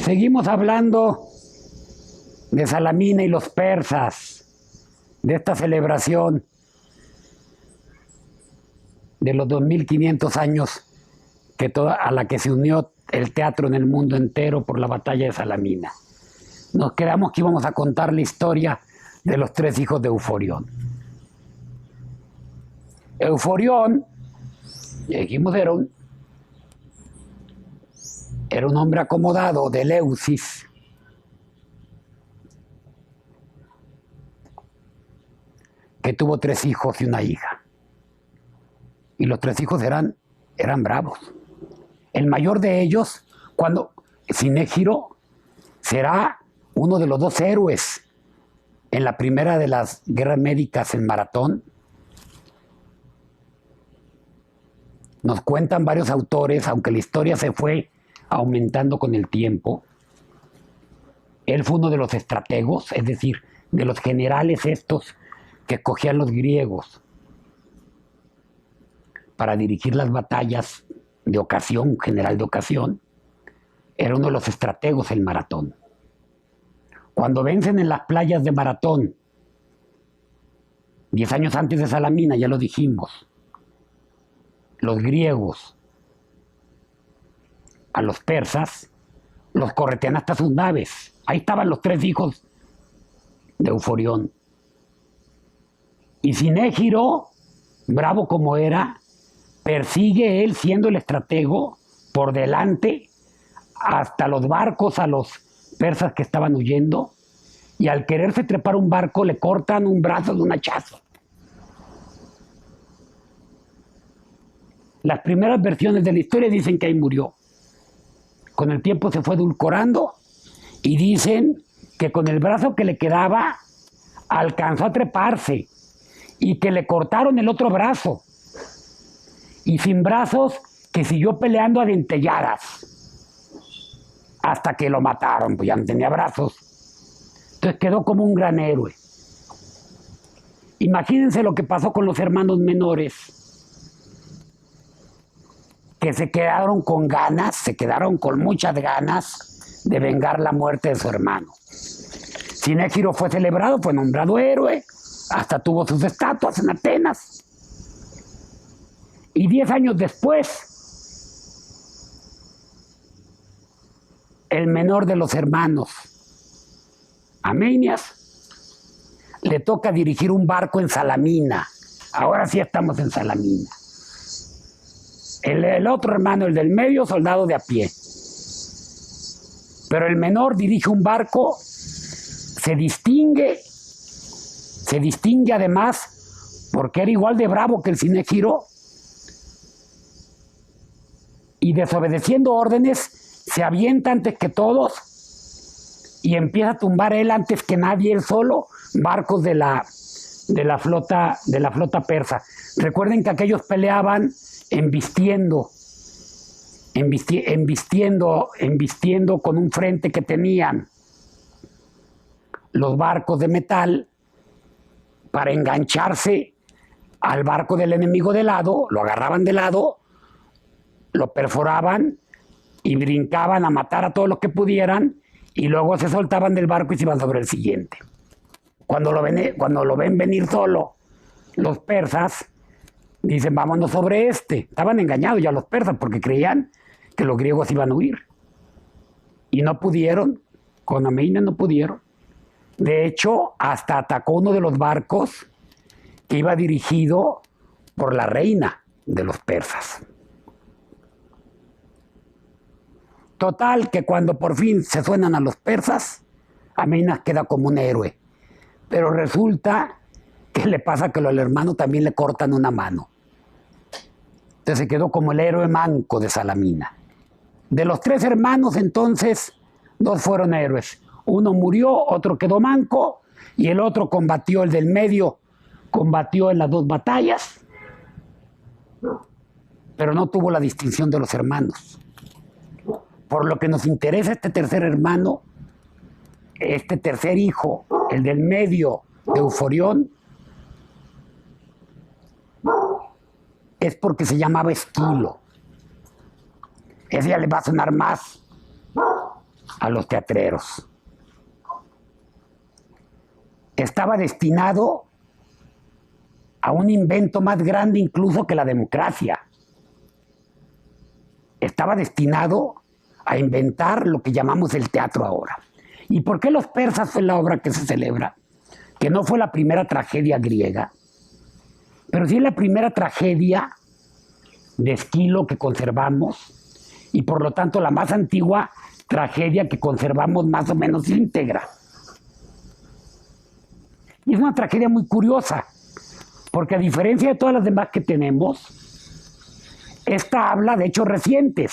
Seguimos hablando de Salamina y los persas, de esta celebración de los 2500 años a la que se unió el teatro en el mundo entero por la batalla de Salamina. Nos quedamos que íbamos a contar la historia de los 3 hijos de Euforión. Euforión, ya dijimos, era un hombre acomodado de Eleusis, que tuvo 3 hijos y una hija. Y los 3 hijos eran bravos. El mayor de ellos, Sinégiro, será uno de los 2 héroes en la primera de las guerras médicas en Maratón. Nos cuentan varios autores, aunque la historia se fue aumentando con el tiempo. Él fue uno de los estrategos, es decir, de los generales estos que escogían los griegos para dirigir las batallas de ocasión, general de ocasión. Era uno de los estrategos en Maratón. Cuando vencen en las playas de Maratón, 10 años antes de Salamina, ya lo dijimos, los griegos a los persas los corretean hasta sus naves. Ahí estaban los 3 hijos de Euforión. Y Sinégiro, bravo como era, persigue él, siendo el estratego, por delante hasta los barcos a los persas que estaban huyendo, y al quererse trepar un barco le cortan un brazo de un hachazo. Las primeras versiones de la historia dicen que ahí murió. Con el tiempo se fue edulcorando y dicen que con el brazo que le quedaba alcanzó a treparse y que le cortaron el otro brazo. Y sin brazos que siguió peleando a dentelladas hasta que lo mataron, pues ya no tenía brazos. Entonces quedó como un gran héroe. Imagínense lo que pasó con los hermanos menores, que se quedaron con ganas, se quedaron con muchas ganas de vengar la muerte de su hermano. Sinégiro fue celebrado, fue nombrado héroe, hasta tuvo sus estatuas en Atenas. Y 10 años después, el menor de los hermanos, Amenías, le toca dirigir un barco en Salamina. Ahora sí estamos en Salamina. El otro hermano, el del medio, soldado de a pie. Pero el menor dirige un barco, se distingue además porque era igual de bravo que el Sinégiro, y desobedeciendo órdenes se avienta antes que todos y empieza a tumbar él antes que nadie, él solo, barcos de la flota persa. Recuerden que aquellos peleaban embistiendo con un frente que tenían los barcos de metal para engancharse al barco del enemigo de lado, lo agarraban de lado, lo perforaban y brincaban a matar a todos los que pudieran, y luego se soltaban del barco y se iban sobre el siguiente. Cuando lo ven venir solo, los persas dicen, vámonos sobre este. Estaban engañados ya los persas porque creían que los griegos iban a huir. Y no pudieron, con Amenías no pudieron. De hecho, hasta atacó uno de los barcos que iba dirigido por la reina de los persas. Total, que cuando por fin se suenan a los persas, Amenías queda como un héroe. Pero resulta que le pasa que al hermano también le cortan una mano. Entonces se quedó como el héroe manco de Salamina. De los 3 hermanos, entonces, 2 fueron héroes. Uno murió, otro quedó manco, y el otro combatió, el del medio, combatió en las dos batallas, pero no tuvo la distinción de los hermanos. Por lo que nos interesa este tercer hermano, este tercer hijo, el del medio de Euforión, es porque se llamaba Esquilo. Ese ya le va a sonar más a los teatreros. Estaba destinado a un invento más grande incluso que la democracia. Estaba destinado a inventar lo que llamamos el teatro ahora. ¿Y por qué Los Persas fue la obra que se celebra? Que no fue la primera tragedia griega, pero sí la primera tragedia de Esquilo que conservamos, y por lo tanto la más antigua tragedia que conservamos más o menos íntegra. Y es una tragedia muy curiosa, porque a diferencia de todas las demás que tenemos, esta habla de hechos recientes.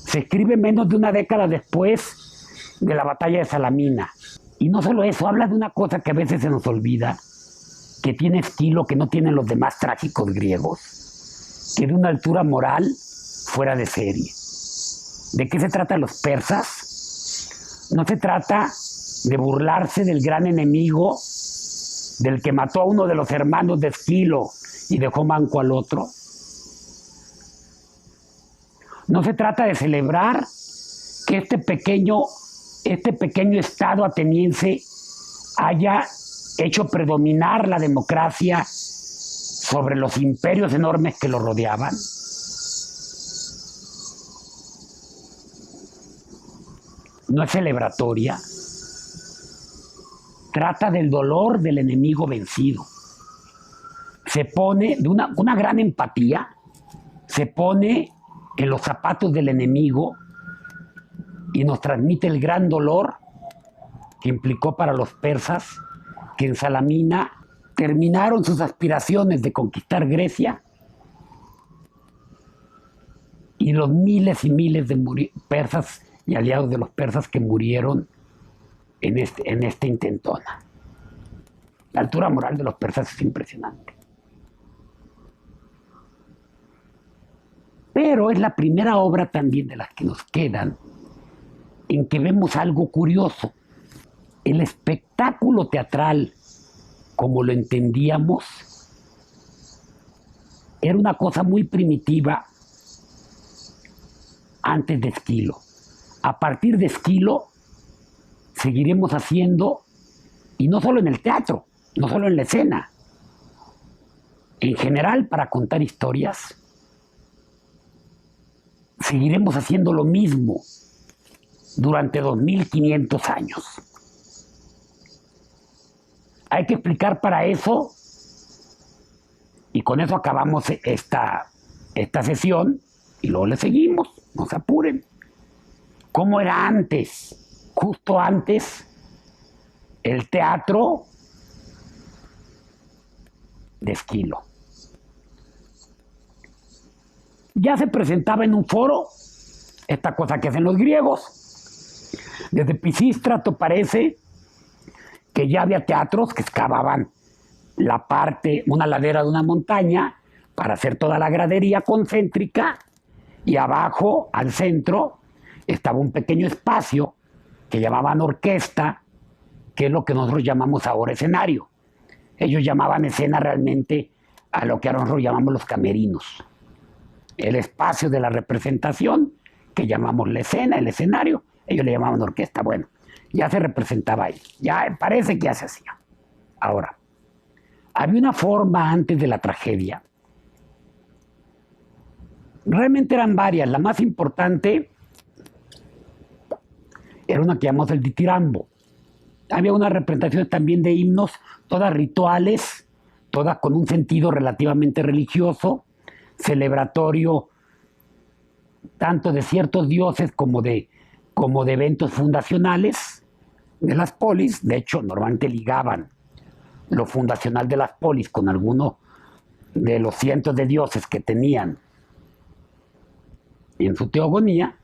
Se escribe menos de una década después de la batalla de Salamina. Y no solo eso, habla de una cosa que a veces se nos olvida, que tiene Esquilo que no tienen los demás trágicos griegos, que de una altura moral fuera de serie. ¿De qué se trata Los Persas? No se trata de burlarse del gran enemigo, del que mató a uno de los hermanos de Esquilo y dejó manco al otro. No se trata de celebrar que este pequeño estado ateniense haya hecho predominar la democracia sobre los imperios enormes que lo rodeaban. No es celebratoria. Trata del dolor del enemigo vencido. Se pone de una gran empatía, se pone en los zapatos del enemigo y nos transmite el gran dolor que implicó para los persas que en Salamina terminaron sus aspiraciones de conquistar Grecia y los miles y miles de persas y aliados de los persas que murieron en esta intentona. La altura moral de los persas es impresionante. Pero es la primera obra también de las que nos quedan en que vemos algo curioso. El espectáculo teatral, como lo entendíamos, era una cosa muy primitiva antes de Esquilo. A partir de Esquilo seguiremos haciendo, y no solo en el teatro, no solo en la escena, en general para contar historias, seguiremos haciendo lo mismo durante 2500 años. Hay que explicar para eso, y con eso acabamos esta sesión, y luego le seguimos, no se apuren. ¿Cómo era antes? Justo antes, el teatro de Esquilo. Ya se presentaba en un foro esta cosa que hacen los griegos. Desde Pisístrato parece que ya había teatros que excavaban una ladera de una montaña para hacer toda la gradería concéntrica, y abajo, al centro, estaba un pequeño espacio que llamaban orquesta, que es lo que nosotros llamamos ahora escenario. Ellos llamaban escena realmente a lo que ahora nosotros llamamos los camerinos. El espacio de la representación, que llamamos la escena, el escenario, ellos le llamaban orquesta. Bueno, ya se representaba ahí, ya parece que ya se hacía. Ahora, había una forma antes de la tragedia. Realmente eran varias. La más importante era una que llamamos el ditirambo. Había unas representaciones también de himnos, todas rituales, todas con un sentido relativamente religioso, celebratorio, tanto de ciertos dioses como de eventos fundacionales de las polis. De hecho, normalmente ligaban lo fundacional de las polis con alguno de los cientos de dioses que tenían en su teogonía.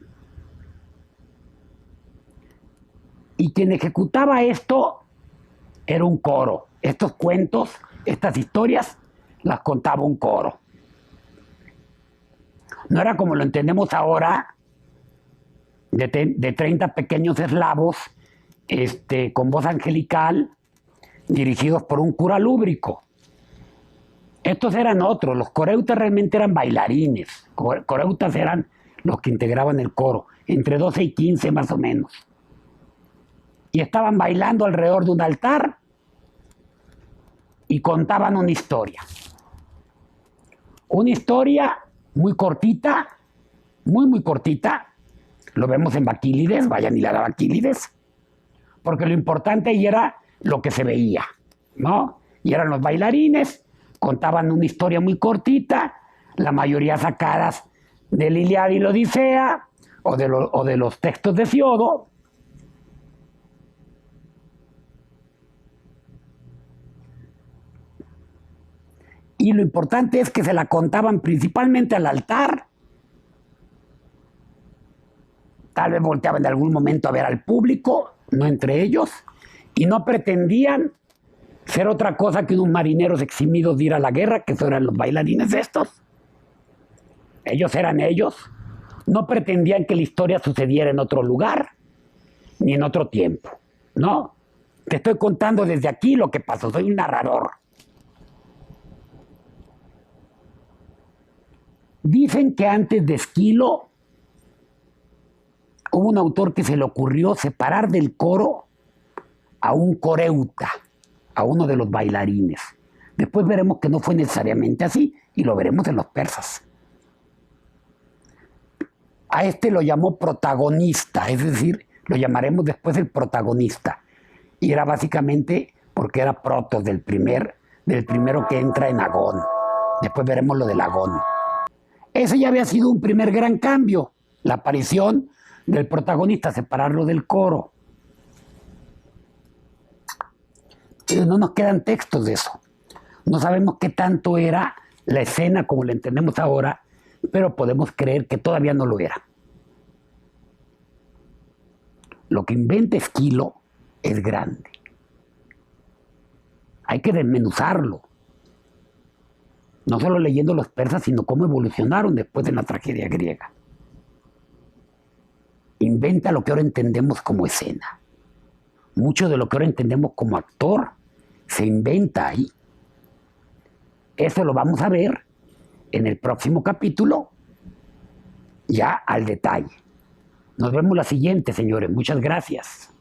Y quien ejecutaba esto era un coro. Estos cuentos Estas historias las contaba un coro. No era como lo entendemos ahora, de 30 pequeños eslavos con voz angelical, dirigidos por un cura lúbrico. Estos eran otros, los coreutas realmente eran bailarines. Coreutas eran los que integraban el coro, entre 12 y 15 más o menos. Y estaban bailando alrededor de un altar y contaban una historia. Una historia muy cortita, muy cortita. Lo vemos en Baquílides, vayan y la Baquílides, porque lo importante ahí era lo que se veía, ¿no? Y eran los bailarines, contaban una historia muy cortita, la mayoría sacadas del Ilíada y la Odisea, o de los textos de Siodo. Y lo importante es que se la contaban principalmente al altar. Tal vez volteaban en algún momento a ver al público, no entre ellos, y no pretendían ser otra cosa que unos marineros eximidos de ir a la guerra, que eran los bailarines estos. Ellos eran ellos. No pretendían que la historia sucediera en otro lugar, ni en otro tiempo. No, te estoy contando desde aquí lo que pasó, soy un narrador. Dicen que antes de Esquilo hubo un autor que se le ocurrió separar del coro a un coreuta, a uno de los bailarines. Después veremos que no fue necesariamente así, y lo veremos en los persas. A este lo llamó protagonista, es decir, lo llamaremos después el protagonista. Y era básicamente porque era protos del primero que entra en Agón. Después veremos lo del Agón. Ese ya había sido un primer gran cambio, la aparición del protagonista, separarlo del coro. Pero no nos quedan textos de eso. No sabemos qué tanto era la escena como la entendemos ahora, pero podemos creer que todavía no lo era. Lo que inventa Esquilo es grande. Hay que desmenuzarlo. No solo leyendo los persas, sino cómo evolucionaron después de la tragedia griega. Inventa lo que ahora entendemos como escena. Mucho de lo que ahora entendemos como actor se inventa ahí. Eso lo vamos a ver en el próximo capítulo, ya al detalle. Nos vemos la siguiente, señores. Muchas gracias.